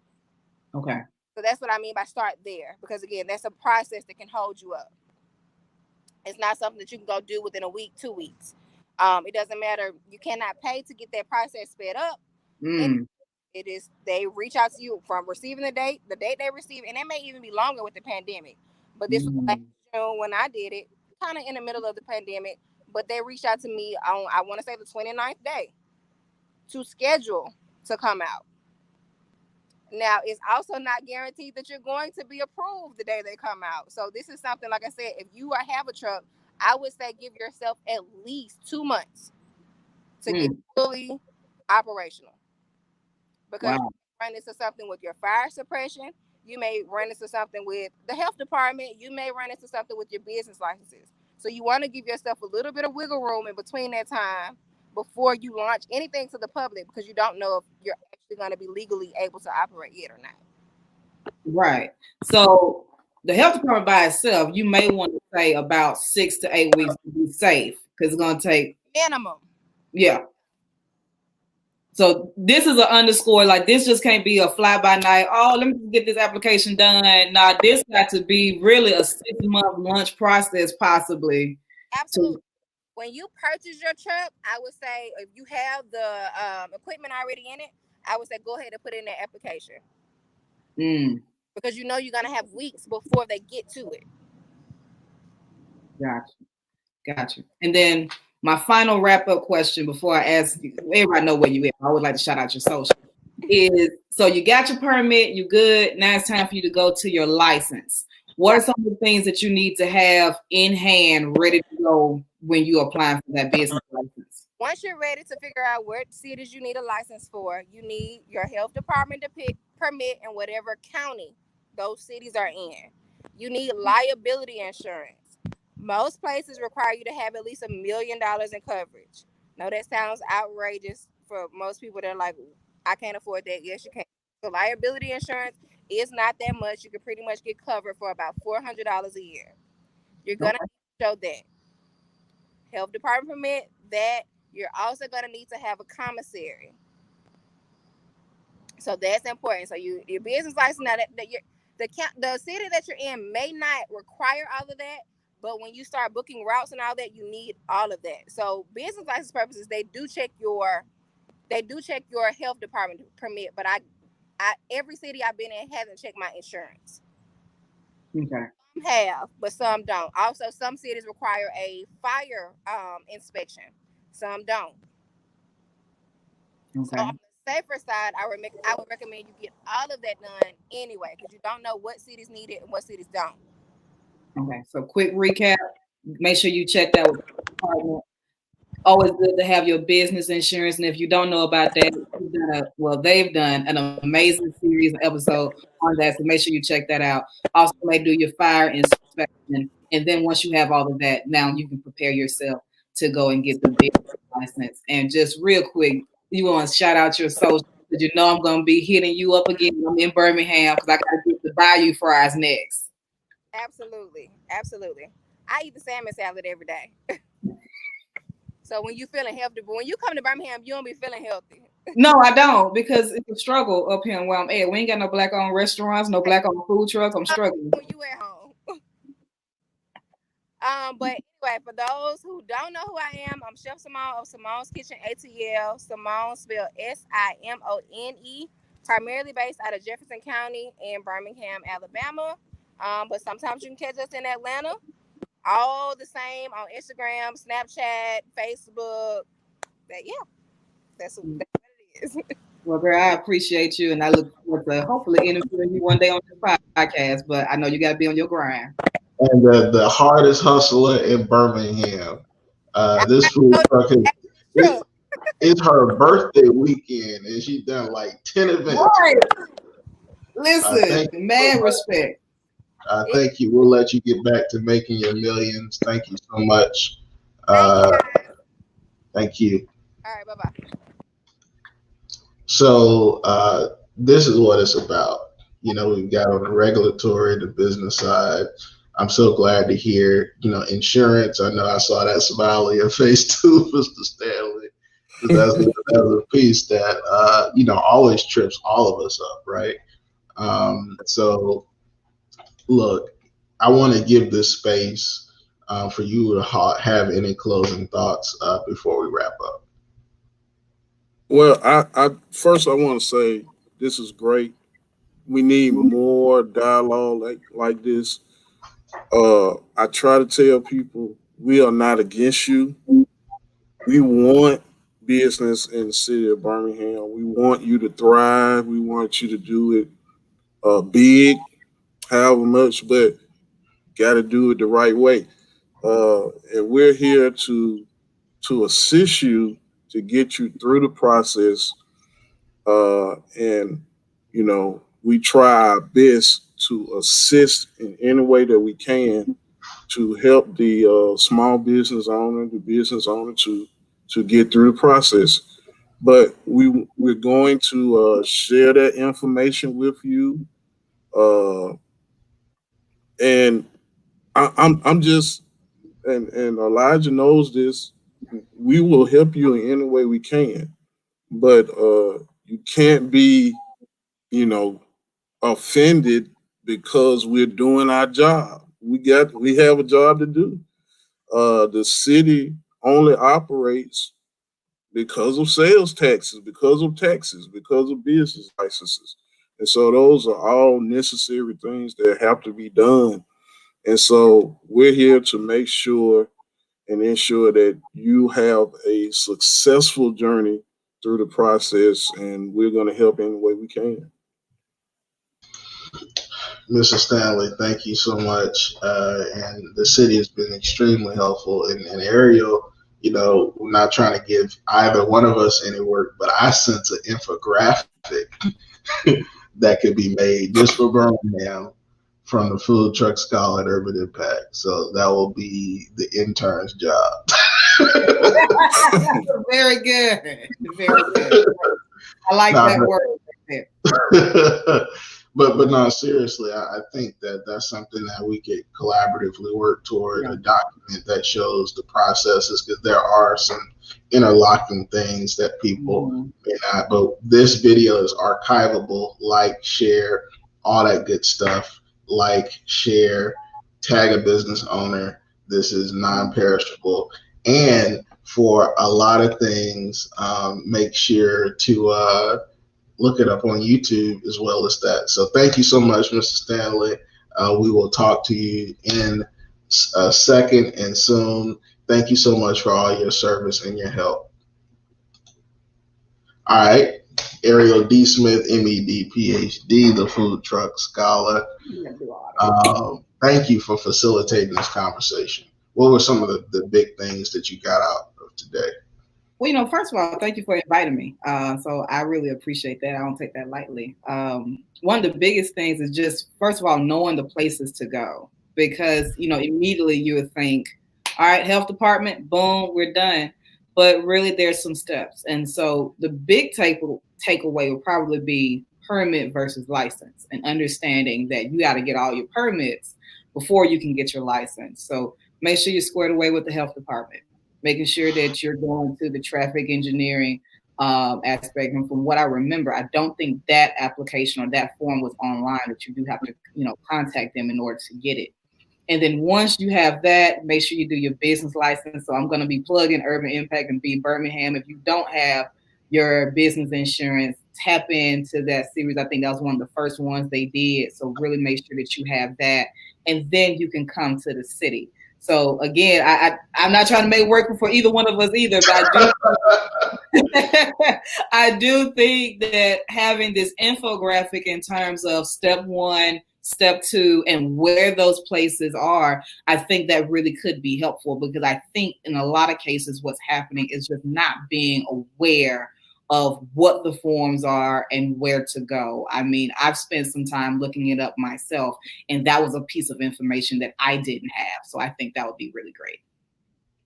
Okay. So that's what I mean by start there, because again, that's a process that can hold you up. It's not something that you can go do within a week, 2 weeks. It doesn't matter. You cannot pay to get that process sped up. It is, they reach out to you from receiving the date they receive, and it may even be longer with the pandemic. But this was last June when I did it, kind of in the middle of the pandemic. But they reached out to me on, I want to say the 29th day to schedule to come out. Now, it's also not guaranteed that you're going to be approved the day they come out. So this is something, like I said, if you have a truck, I would say give yourself at least 2 months to get fully operational. Because you run into something with your fire suppression, you may run into something with the health department, you may run into something with your business licenses. So you want to give yourself a little bit of wiggle room in between that time before you launch anything to the public, because you don't know if you're actually going to be legally able to operate yet or not. Right. So the health department by itself, you may want to say about 6 to 8 weeks to be safe, because it's going to take minimum. Yeah. So this is an underscore, like this just can't be a fly by night. Oh, let me get this application done. Now this got to be really a 6-month launch process, possibly. Absolutely. When you purchase your truck, I would say if you have the equipment already in it, I would say go ahead and put in that application. Because you're going to have weeks before they get to it. Gotcha. And then my final wrap-up question before I ask you, everybody know where you at. I would like to shout out your social. Is so you got your permit, you good. Now it's time for you to go to your license. What are some of the things that you need to have in hand, ready to go when you're applying for that business license? Once you're ready to figure out what cities you need a license for, you need your health department to permit in whatever county those cities are in. You need liability insurance. Most places require you to have at least $1 million in coverage. Now that sounds outrageous for most people. They're like, I can't afford that. Yes, you can. So liability insurance is not that much. You can pretty much get covered for about $400 a year. You're going to show that. Health department permit, that. You're also going to need to have a commissary. So that's important. So your business license, now the city that you're in may not require all of that, but when you start booking routes and all that, you need all of that. So business license purposes, they do check your health department permit, but I every city I've been in hasn't checked my insurance. Okay. have, but some don't. Also, some cities require a fire inspection. Some don't. So Okay. on the safer side, I would recommend you get all of that done anyway, because you don't know what cities need it and what cities don't. Okay. So quick recap. Make sure you check that with the department. Always good to have your business insurance. And if you don't know about that, they've done an amazing series episode on that. So make sure you check that out. Also, may do your fire inspection. And then once you have all of that, now you can prepare yourself to go and get the business license. And just real quick, you want to shout out your social, because you know I'm going to be hitting you up again. I'm in Birmingham because I got to get the Bayou fries next. Absolutely. Absolutely. I eat the salmon salad every day. So when you feeling healthy, but when you come to Birmingham, you don't be feeling healthy. No, I don't, because it's a struggle up here where I'm at. We ain't got no black-owned restaurants, no black-owned food trucks. I'm struggling. When you at home. But anyway, for those who don't know who I am, I'm Chef Simone of Simone's Kitchen ATL. Simone spelled Simone, primarily based out of Jefferson County in Birmingham, Alabama. But sometimes you can catch us in Atlanta. All the same on Instagram, Snapchat, Facebook. That's what it is. Well, girl, I appreciate you, and I look forward to hopefully interviewing you one day on this podcast. But I know you got to be on your grind. And the hardest hustler in Birmingham. This food truck it's her birthday weekend, and she's done like 10 events. Right. Listen, man, respect. Thank you. We'll let you get back to making your millions. Thank you so much. Thank you. All right, bye-bye. So this is what it's about. You know, we've got on the regulatory, the business side. I'm so glad to hear, insurance. I know I saw that smile on your face too, Mr. Stanley. That's a piece that, always trips all of us up, right? So, look, I want to give this space for you to have any closing thoughts before we wrap up. Well, I first I want to say this is great. We need more dialogue like this. I try to tell people we are not against you. We want business in the city of Birmingham. We want you to thrive. We want you to do it big, however much, but got to do it the right way. And we're here to assist you, to get you through the process. And, we try our best to assist in any way that we can to help the small business owner, the business owner to get through the process. But we're going to share that information with you. And I'm just, and Elijah knows this, we will help you in any way we can. But you can't be, offended because we're doing our job. We have a job to do. The city only operates because of sales taxes, because of taxes, because of business licenses. And so those are all necessary things that have to be done. And so we're here to make sure and ensure that you have a successful journey through the process, and we're going to help any way we can. Mr. Stanley, thank you so much. And the city has been extremely helpful. And Ariel, we're not trying to give either one of us any work, but I sense an infographic that could be made just for Birmingham from the food truck scholar at Urban Impact. So that will be the intern's job. Very good. Very good. I like that word. But no, seriously, I think that's something that we could collaboratively work toward, a document that shows the processes, because there are some interlocking things that people may not. But this video is archivable. Like, share, all that good stuff. Like, share, tag a business owner. This is non-perishable. And for a lot of things, make sure to look it up on YouTube as well as that. So thank you so much, Mr. Stanley. We will talk to you in a second and soon. Thank you so much for all your service and your help. All right. Ariel D. Smith, MED, PhD, the food truck scholar. Thank you for facilitating this conversation. What were some of the big things that you got out of today? Well, first of all, thank you for inviting me. So I really appreciate that. I don't take that lightly. One of the biggest things is just, first of all, knowing the places to go, because, immediately you would think, all right, health department, boom, we're done. But really there's some steps. And so the big takeaway would probably be permit versus license, and understanding that you got to get all your permits before you can get your license. So make sure you're squared away with the health department, making sure that you're going through the traffic engineering aspect. And from what I remember, I don't think that application or that form was online, that you do have to, contact them in order to get it. And then once you have that, make sure you do your business license. So I'm going to be plugging Urban Impact and Be Birmingham. If you don't have your business insurance, tap into that series. I think that was one of the first ones they did. So really make sure that you have that. And then you can come to the city. So again, I'm not trying to make work for either one of us either, but I do think that having this infographic in terms of step 1, step 2, and where those places are, I think that really could be helpful, because I think in a lot of cases what's happening is just not being aware of what the forms are and where to go. I mean, I've spent some time looking it up myself, and that was a piece of information that I didn't have. So I think that would be really great.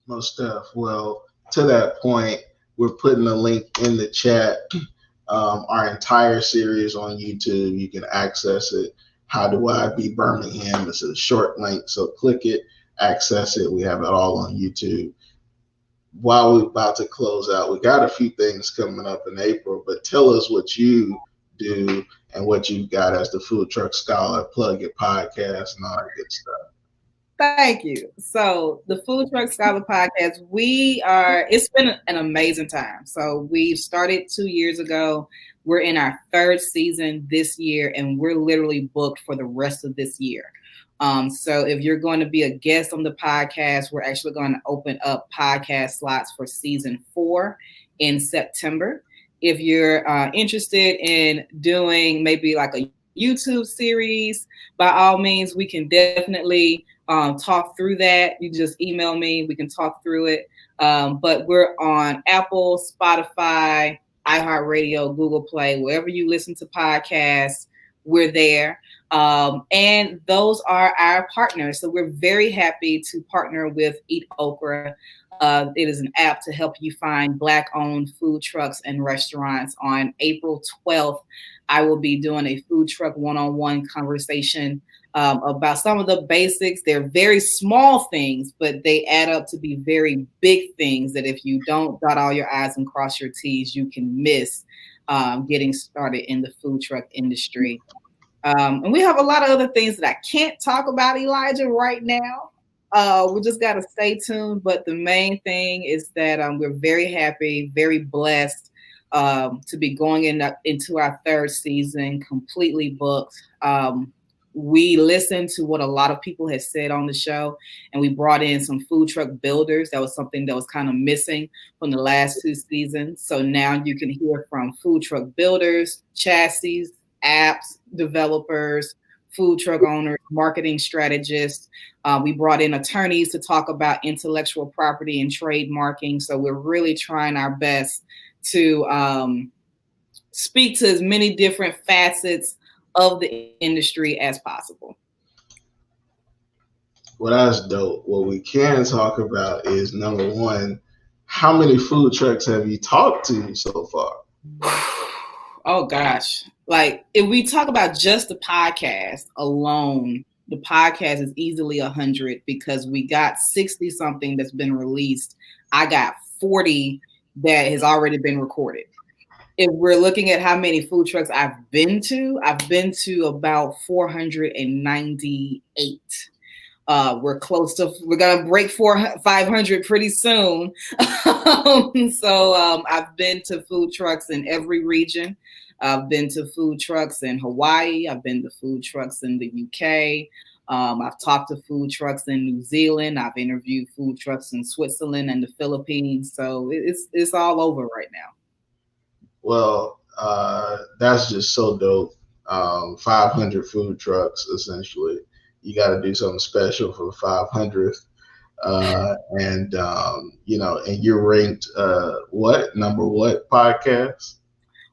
Most stuff. Well, to that point, we're putting a link in the chat. Our entire series on YouTube, you can access it. How Do I Be Birmingham? It's a short link, so click it, access it. We have it all on YouTube. While we're about to close out, we got a few things coming up in April, but tell us what you do and what you've got as the Food Truck Scholar. Plug your podcast and all that good stuff. Thank you. So the Food Truck Scholar podcast, it's been an amazing time. So we started 2 years ago. We're in our 3rd season this year, and we're literally booked for the rest of this year. So if you're going to be a guest on the podcast, we're actually going to open up podcast slots for season 4 in September. If you're interested in doing maybe like a YouTube series, by all means, we can definitely talk through that. You just email me, we can talk through it. But we're on Apple, Spotify, iHeartRadio, Google Play, wherever you listen to podcasts, we're there. And those are our partners. So we're very happy to partner with Eat Okra. It is an app to help you find Black-owned food trucks and restaurants. On April 12th, I will be doing a food truck one-on-one conversation about some of the basics. They're very small things, but they add up to be very big things that if you don't dot all your I's and cross your T's, you can miss getting started in the food truck industry. And we have a lot of other things that I can't talk about, Elijah, right now. We just got to stay tuned. But the main thing is that we're very happy, very blessed to be going into our 3rd season, completely booked. We listened to what a lot of people had said on the show, and we brought in some food truck builders. That was something that was kind of missing from the last 2 seasons. So now you can hear from food truck builders, chassis, apps, developers, food truck owners, marketing strategists. We brought in attorneys to talk about intellectual property and trademarking. So we're really trying our best to speak to as many different facets of the industry as possible. Well, that's dope. What we can talk about is, number one, how many food trucks have you talked to so far? Oh gosh. Like if we talk about just the podcast alone, the podcast is easily 100 because we got 60 something that's been released. I got 40 that has already been recorded. If we're looking at how many food trucks I've been to about 498. We're going to break 500 pretty soon. So I've been to food trucks in every region. I've been to food trucks in Hawaii. I've been to food trucks in the UK. I've talked to food trucks in New Zealand. I've interviewed food trucks in Switzerland and the Philippines. So it's all over right now. Well, that's just so dope. 500 food trucks, essentially. You got to do something special for the 500th. And you're ranked, number what podcast?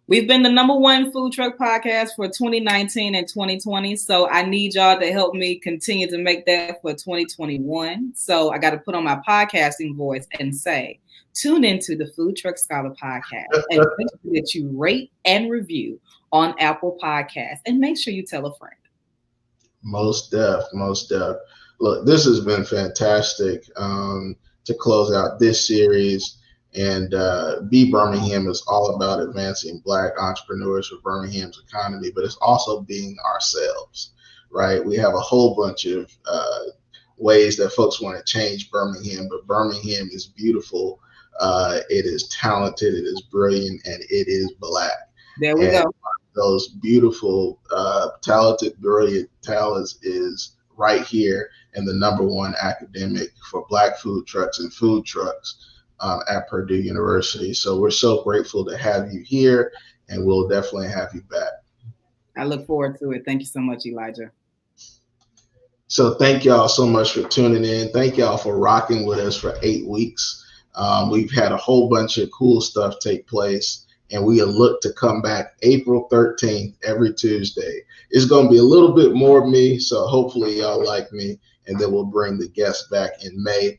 We've been the number one food truck podcast for 2019 and 2020. So I need y'all to help me continue to make that for 2021. So I got to put on my podcasting voice and say, tune into the Food Truck Scholar podcast and make sure that you rate and review on Apple Podcasts, and make sure you tell a friend. Most def. Look, this has been fantastic to close out this series. And Be Birmingham is all about advancing Black entrepreneurs for Birmingham's economy, but it's also being ourselves, right? We have a whole bunch of ways that folks want to change Birmingham, but Birmingham is beautiful. It is talented, it is brilliant, and it is Black. There we go. Those beautiful, talented, brilliant talents is right here in the number one academic for Black food trucks and food trucks at Purdue University. So we're so grateful to have you here, and we'll definitely have you back. I look forward to it. Thank you so much, Elijah. So thank y'all so much for tuning in. Thank y'all for rocking with us for 8 weeks. We've had a whole bunch of cool stuff take place, and we look to come back April 13th every Tuesday. It's going to be a little bit more of me, so hopefully y'all like me, and then we'll bring the guests back in May.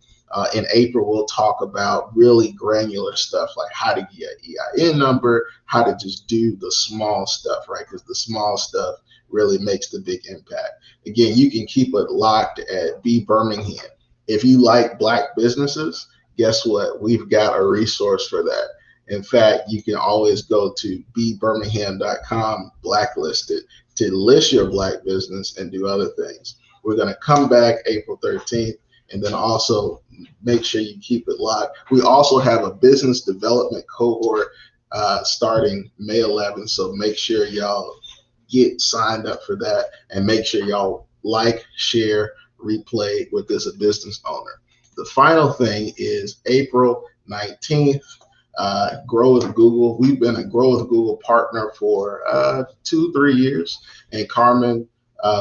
In April, we'll talk about really granular stuff like how to get an EIN number, how to just do the small stuff, right? Because the small stuff really makes the big impact. Again, you can keep it locked at Be Birmingham. If you like Black businesses, guess what? We've got a resource for that. In fact, you can always go to birminghamal.gov blacklisted to list your Black business and do other things. We're going to come back April 13th. And then also make sure you keep it locked. We also have a business development cohort starting May 11th. So make sure y'all get signed up for that, and make sure y'all like, share, replay with this a business owner. The final thing is April 19th, Grow with Google. We've been a Grow with Google partner for 2-3 years, and Carmen,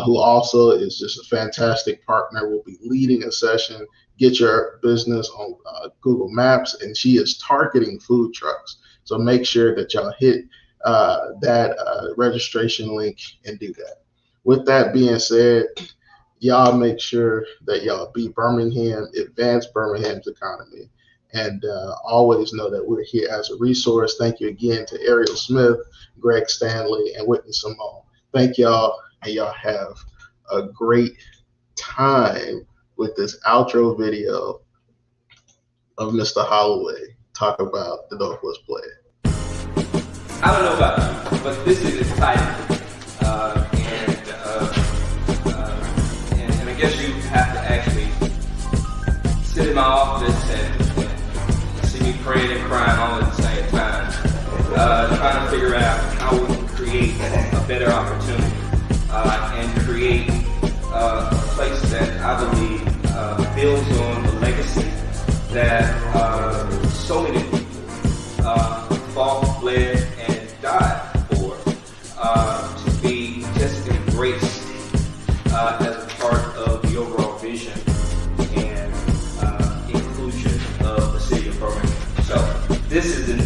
who also is just a fantastic partner, will be leading a session, Get Your Business on Google Maps, and she is targeting food trucks. So make sure that y'all hit that registration link and do that. With that being said, y'all make sure that y'all be Birmingham, advance Birmingham's economy, and always know that we're here as a resource. Thank you again to Ariel Smith, Greg Stanley, and Whitney Simone. Thank y'all. And y'all have a great time with this outro video of Mr. Holloway talk about the Northwest Play. I don't know about you, but this is exciting. And I guess you have to actually sit in my office and see me praying and crying all at the same time, trying to figure out how we can create a better opportunity. And create a place that I believe builds on the legacy that so many people fought, bled, and died for, to be just embraced as a part of the overall vision and inclusion of the city of Birmingham. So this is the